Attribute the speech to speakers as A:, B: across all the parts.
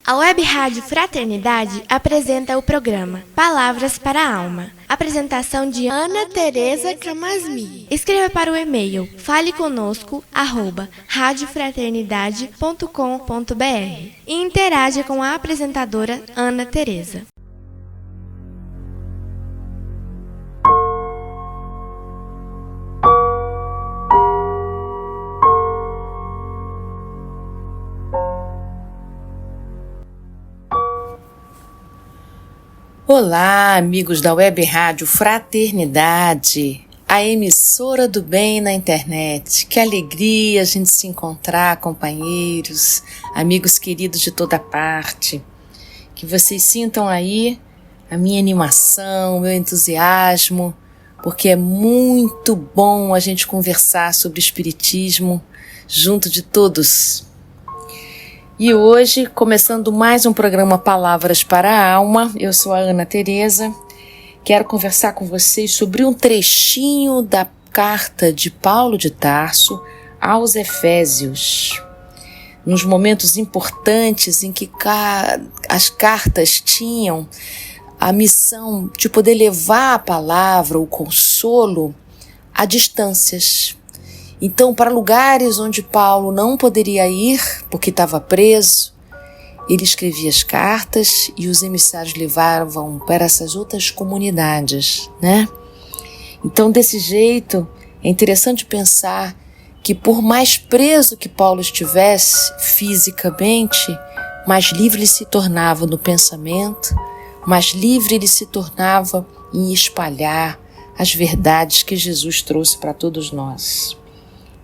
A: A Web Rádio Fraternidade apresenta o programa Palavras para a Alma. Apresentação de Ana Tereza Camasmi. Escreva para o e-mail faleconosco@radiofraternidade.com.br e interaja com a apresentadora Ana Tereza.
B: Olá, amigos da Web Rádio Fraternidade, a emissora do bem na internet. Que alegria a gente se encontrar, companheiros, amigos queridos de toda parte. Que vocês sintam aí a minha animação, o meu entusiasmo, porque é muito bom a gente conversar sobre espiritismo junto de todos. E hoje, começando mais um programa Palavras para a Alma, eu sou a Ana Tereza, quero conversar com vocês sobre um trechinho da carta de Paulo de Tarso aos Efésios. Nos momentos importantes em que as cartas tinham a missão de poder levar a palavra, o consolo, a distâncias. Então, para lugares onde Paulo não poderia ir, porque estava preso, ele escrevia as cartas e os emissários levavam para essas outras comunidades, né? Então, desse jeito, é interessante pensar que por mais preso que Paulo estivesse fisicamente, mais livre ele se tornava no pensamento, mais livre ele se tornava em espalhar as verdades que Jesus trouxe para todos nós.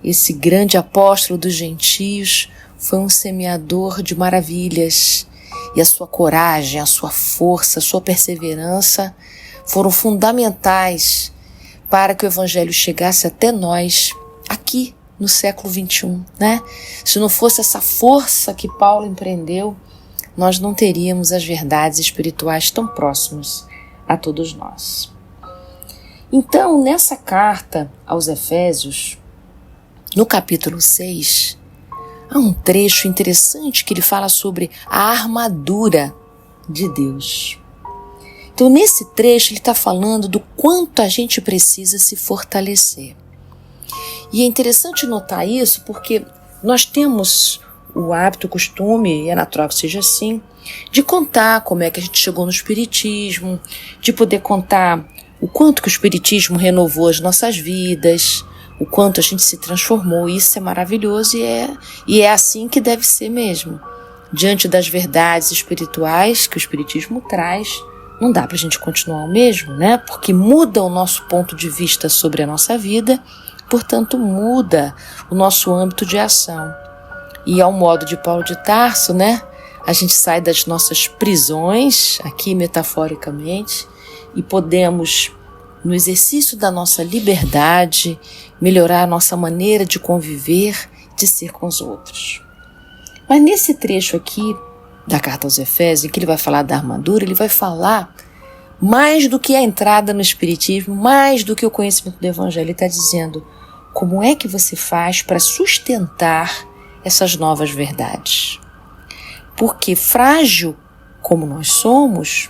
B: Esse grande apóstolo dos gentios foi um semeador de maravilhas e a sua coragem, a sua força, a sua perseverança foram fundamentais para que o evangelho chegasse até nós aqui no século XXI, né? Se não fosse essa força que Paulo empreendeu, nós não teríamos as verdades espirituais tão próximas a todos nós. Então, nessa carta aos Efésios, no capítulo 6, há um trecho interessante que ele fala sobre a armadura de Deus. Então, nesse trecho, ele está falando do quanto a gente precisa se fortalecer. E é interessante notar isso porque nós temos o hábito, o costume, e é natural que seja assim, de contar como é que a gente chegou no Espiritismo, de poder contar o quanto que o Espiritismo renovou as nossas vidas, o quanto a gente se transformou. Isso é maravilhoso e é assim que deve ser mesmo. Diante das verdades espirituais que o Espiritismo traz, não dá para a gente continuar o mesmo, né? Porque muda o nosso ponto de vista sobre a nossa vida, portanto muda o nosso âmbito de ação. E ao modo de Paulo de Tarso, né? A gente sai das nossas prisões, aqui metaforicamente, e podemos, no exercício da nossa liberdade, melhorar a nossa maneira de conviver, de ser com os outros. Mas nesse trecho aqui da carta aos Efésios, em que ele vai falar da armadura, ele vai falar mais do que a entrada no Espiritismo, mais do que o conhecimento do Evangelho. Ele está dizendo como é que você faz para sustentar essas novas verdades. Porque frágil como nós somos,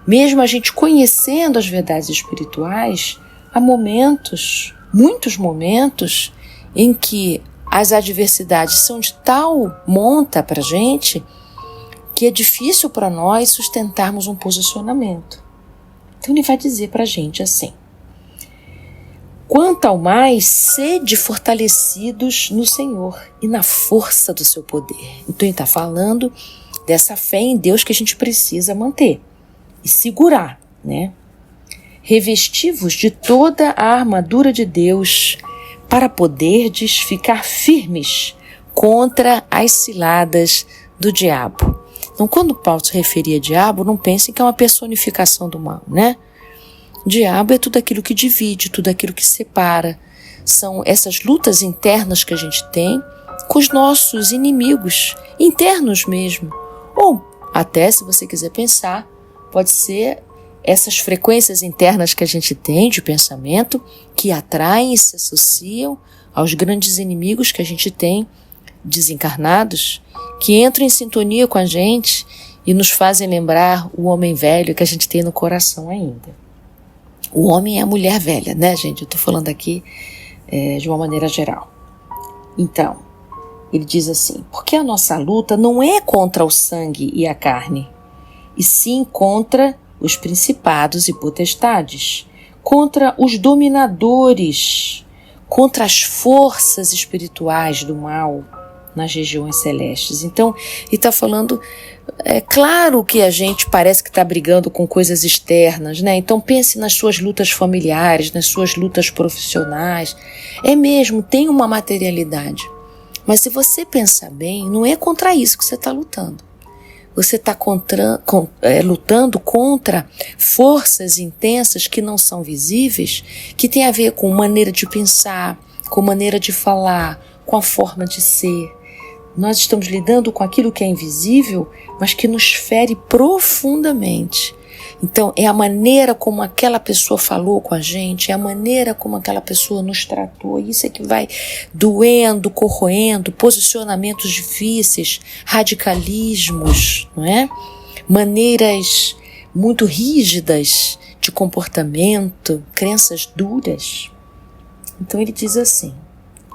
B: mesmo a gente conhecendo as verdades espirituais, há momentos, muitos momentos, em que as adversidades são de tal monta para a gente que é difícil para nós sustentarmos um posicionamento. Então ele vai dizer para a gente assim: quanto ao mais, sede fortalecidos no Senhor e na força do seu poder. Então ele está falando dessa fé em Deus que a gente precisa manter e segurar, né? Revestivos de toda a armadura de Deus, para poderdes ficar firmes contra as ciladas do diabo. Então, quando Paulo se referia a diabo, não pensem que é uma personificação do mal, né? Diabo é tudo aquilo que divide, tudo aquilo que separa. São essas lutas internas que a gente tem com os nossos inimigos, internos mesmo. Ou até, se você quiser pensar, pode ser essas frequências internas que a gente tem de pensamento que atraem e se associam aos grandes inimigos que a gente tem desencarnados, que entram em sintonia com a gente e nos fazem lembrar o homem velho que a gente tem no coração ainda. O homem é a mulher velha, né, gente? Eu estou falando aqui de uma maneira geral. Então, ele diz assim: porque a nossa luta não é contra o sangue e a carne, e sim contra os principados e potestades, contra os dominadores, contra as forças espirituais do mal nas regiões celestes. Então, ele está falando, é claro que a gente parece que está brigando com coisas externas, né? Então pense nas suas lutas familiares, nas suas lutas profissionais. É mesmo, tem uma materialidade. Mas se você pensar bem, não é contra isso que você está lutando. Você está lutando contra forças intensas que não são visíveis, que tem a ver com maneira de pensar, com maneira de falar, com a forma de ser. Nós estamos lidando com aquilo que é invisível, mas que nos fere profundamente. Então, é a maneira como aquela pessoa falou com a gente, é a maneira como aquela pessoa nos tratou. Isso é que vai doendo, corroendo, posicionamentos difíceis, radicalismos, não é? Maneiras muito rígidas de comportamento, crenças duras. Então, ele diz assim,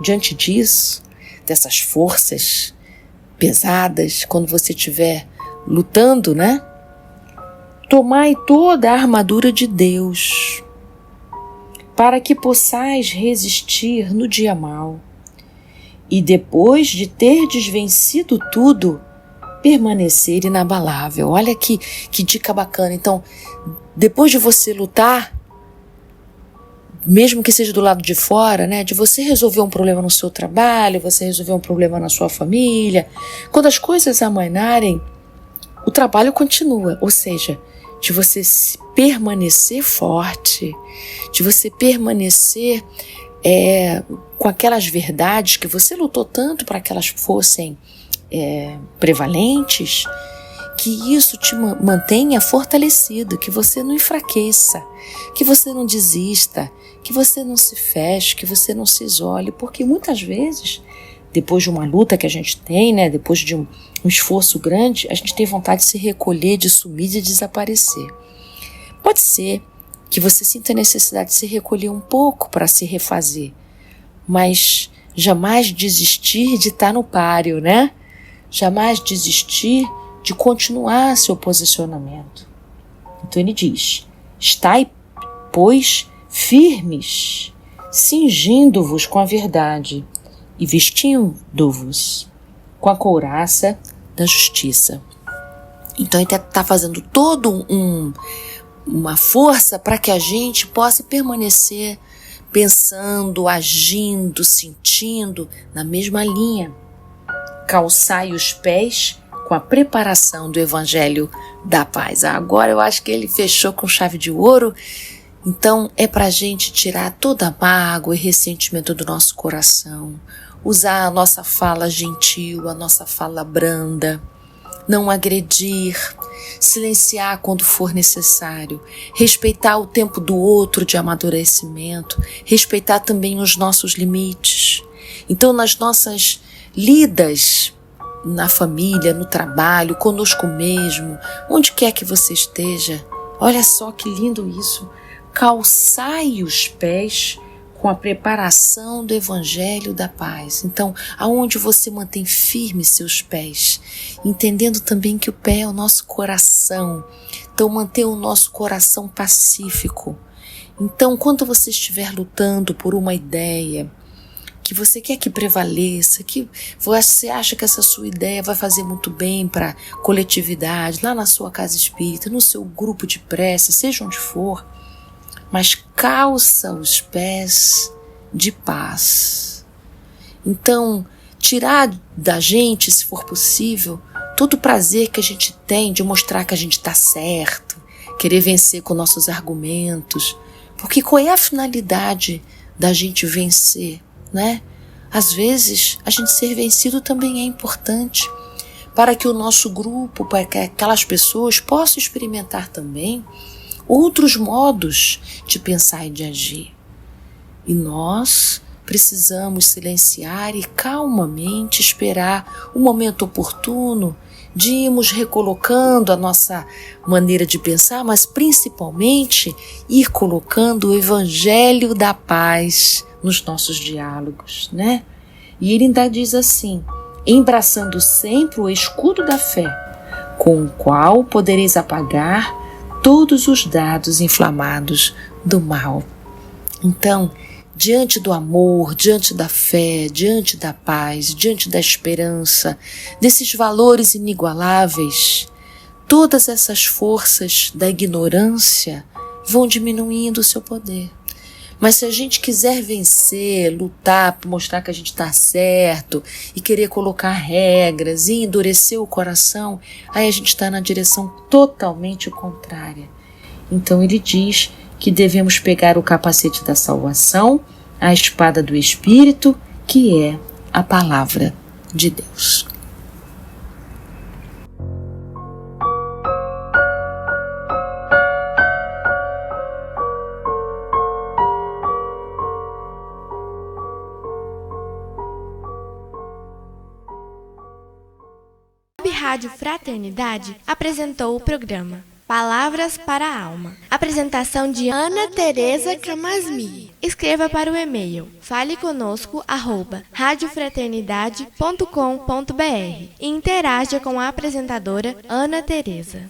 B: diante disso, dessas forças pesadas, quando você estiver lutando, né? Tomai toda a armadura de Deus, para que possais resistir no dia mau, e depois de terdes vencido tudo, permanecer inabalável. Olha que dica bacana. Então, depois de você lutar, mesmo que seja do lado de fora, né, de você resolver um problema no seu trabalho, você resolver um problema na sua família, quando as coisas amainarem, o trabalho continua, ou seja, de você permanecer forte, de você permanecer com aquelas verdades que você lutou tanto para que elas fossem prevalentes, que isso te mantenha fortalecido, que você não enfraqueça, que você não desista, que você não se feche, que você não se isole, porque muitas vezes, depois de uma luta que a gente tem, né, depois de um esforço grande, a gente tem vontade de se recolher, de sumir, de desaparecer. Pode ser que você sinta a necessidade de se recolher um pouco para se refazer, mas jamais desistir de estar no páreo, né? Jamais desistir de continuar seu posicionamento. Então ele diz: estai, pois, firmes, cingindo-vos com a verdade e vestindo-vos com a couraça da justiça. Então ele está fazendo todo uma força para que a gente possa permanecer pensando, agindo, sentindo na mesma linha. Calçai os pés com a preparação do Evangelho da Paz. Agora eu acho que ele fechou com chave de ouro. Então é para a gente tirar toda a mágoa e ressentimento do nosso coração, usar a nossa fala gentil, a nossa fala branda, não agredir, silenciar quando for necessário, respeitar o tempo do outro de amadurecimento, respeitar também os nossos limites. Então, nas nossas lidas, na família, no trabalho, conosco mesmo, onde quer que você esteja, olha só que lindo isso, calçai os pés com a preparação do Evangelho da Paz. Então, aonde você mantém firmes seus pés, entendendo também que o pé é o nosso coração, então manter o nosso coração pacífico. Então, quando você estiver lutando por uma ideia, que você quer que prevaleça, que você acha que essa sua ideia vai fazer muito bem para a coletividade, lá na sua casa espírita, no seu grupo de prece, seja onde for, mas calça os pés de paz. Então, tirar da gente, se for possível, todo o prazer que a gente tem de mostrar que a gente está certo, querer vencer com nossos argumentos, porque qual é a finalidade da gente vencer, né? Às vezes, a gente ser vencido também é importante para que o nosso grupo, para que aquelas pessoas possam experimentar também outros modos de pensar e de agir. E nós precisamos silenciar e calmamente esperar o momento oportuno de irmos recolocando a nossa maneira de pensar, mas principalmente ir colocando o Evangelho da paz nos nossos diálogos, né? E ele ainda diz assim: embraçando sempre o escudo da fé, com o qual podereis apagar todos os dardos inflamados do mal. Então, diante do amor, diante da fé, diante da paz, diante da esperança, desses valores inigualáveis, todas essas forças da ignorância vão diminuindo o seu poder. Mas se a gente quiser vencer, lutar, mostrar que a gente está certo e querer colocar regras e endurecer o coração, aí a gente está na direção totalmente contrária. Então ele diz que devemos pegar o capacete da salvação, a espada do Espírito, que é a palavra de Deus.
A: A Rádio Fraternidade apresentou o programa Palavras para a Alma. Apresentação de Ana Tereza Camasmi. Escreva para o e-mail faleconosco@radiofraternidade.com.br e interaja com a apresentadora Ana Tereza.